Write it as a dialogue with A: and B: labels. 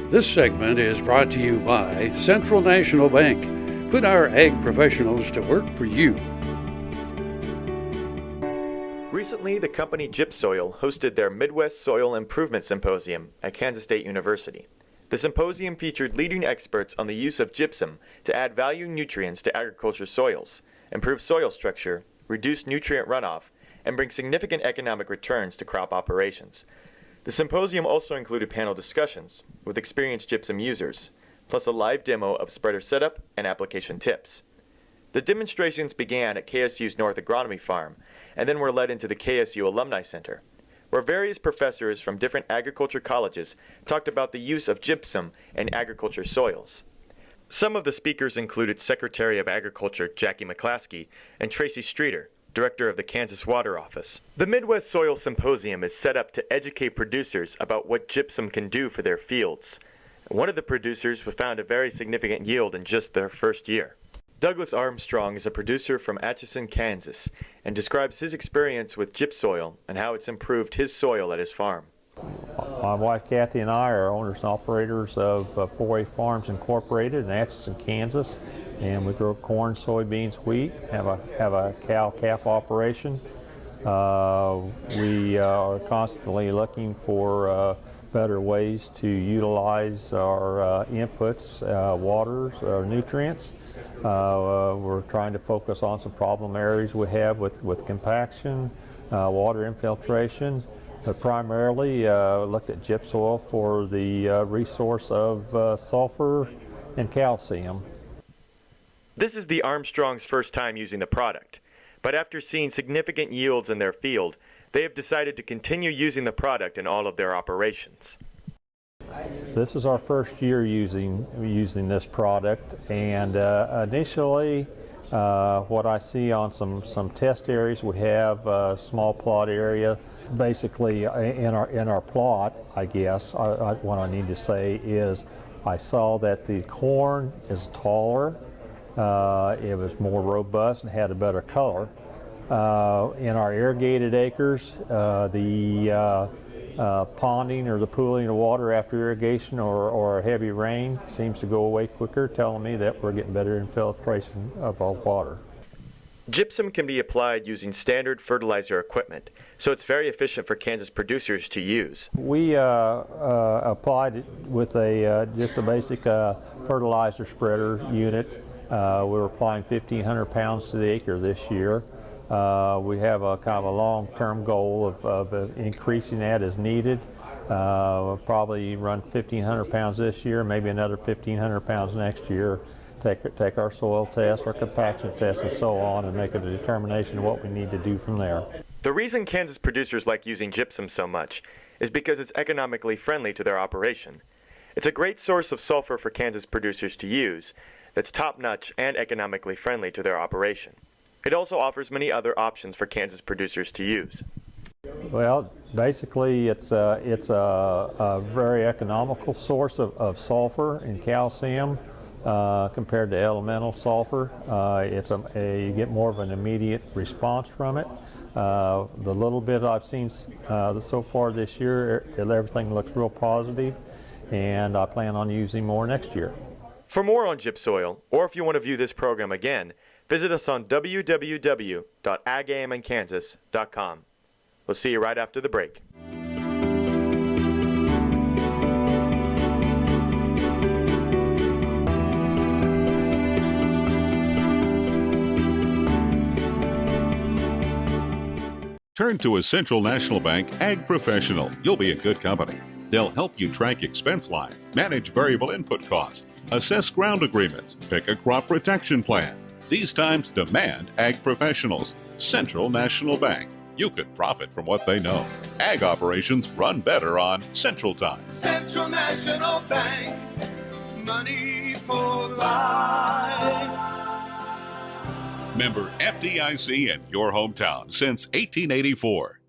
A: This segment is brought to you by Central National Bank. Put our ag professionals to work for you.
B: Recently, the company Gypsoil hosted their Midwest Soil Improvement Symposium at Kansas State University. The symposium featured leading experts on the use of gypsum to add value nutrients to agriculture soils, improve soil structure, reduce nutrient runoff, and bring significant economic returns to crop operations. The symposium also included panel discussions with experienced gypsum users, plus a live demo of spreader setup and application tips. The demonstrations began at KSU's North Agronomy Farm and then were led into the KSU Alumni Center, where various professors from different agriculture colleges talked about the use of gypsum in agriculture soils. Some of the speakers included Secretary of Agriculture Jackie McClaskey and Tracy Streeter, Director of the Kansas Water Office. The Midwest Soil Symposium is set up to educate producers about what gypsum can do for their fields. One of the producers found a very significant yield in just their first year. Douglas Armstrong is a producer from Atchison, Kansas, and describes his experience with gypsoil and how it's improved his soil at his farm.
C: My wife Kathy and I are owners and operators of 4A Farms Incorporated in Atchison, Kansas, and we grow corn, soybeans, wheat. Have a cow-calf operation. We are constantly looking for better ways to utilize our inputs, waters, our nutrients. We're trying to focus on some problem areas we have with compaction, water infiltration. But primarily looked at gypsoil for the resource of sulfur and calcium.
B: This is the Armstrongs' first time using the product, but after seeing significant yields in their field, they have decided to continue using the product in all of their operations.
C: This is our first year using this product, and initially what I see on some test areas, we have a small plot area. Basically, in our plot, I guess, what I need to say is I saw that the corn is taller, it was more robust and had a better color. In our irrigated acres, the ponding or the pooling of water after irrigation or heavy rain seems to go away quicker, telling me that we're getting better infiltration of our water.
B: Gypsum can be applied using standard fertilizer equipment, so it's very efficient for Kansas producers to use.
C: We applied it with just a basic fertilizer spreader unit. We're applying 1,500 pounds to the acre this year. We have a kind of a long-term goal of increasing that as needed. We'll probably run 1,500 pounds this year, maybe another 1,500 pounds next year. Take our soil tests, our compaction tests, and so on, and make a determination of what we need to do from there.
B: The reason Kansas producers like using gypsum so much is because it's economically friendly to their operation. It's a great source of sulfur for Kansas producers to use that's top-notch and economically friendly to their operation. It also offers many other options for Kansas producers to use.
C: Well, basically, it's a very economical source of sulfur and calcium. Compared to elemental sulfur, you get more of an immediate response from it. The little bit I've seen so far this year, everything looks real positive, and I plan on using more next year.
B: For more on gypsoil, or if you want to view this program again, visit us on www.agaminkansas.com. We'll see you right after the break.
D: Turn to a Central National Bank Ag Professional. You'll be in good company. They'll help you track expense lines, manage variable input costs, assess ground agreements, pick a crop protection plan. These times demand ag professionals. Central National Bank. You could profit from what they know. Ag operations run better on Central Time.
E: Central National Bank. Money for life.
D: Member FDIC in your hometown since 1884.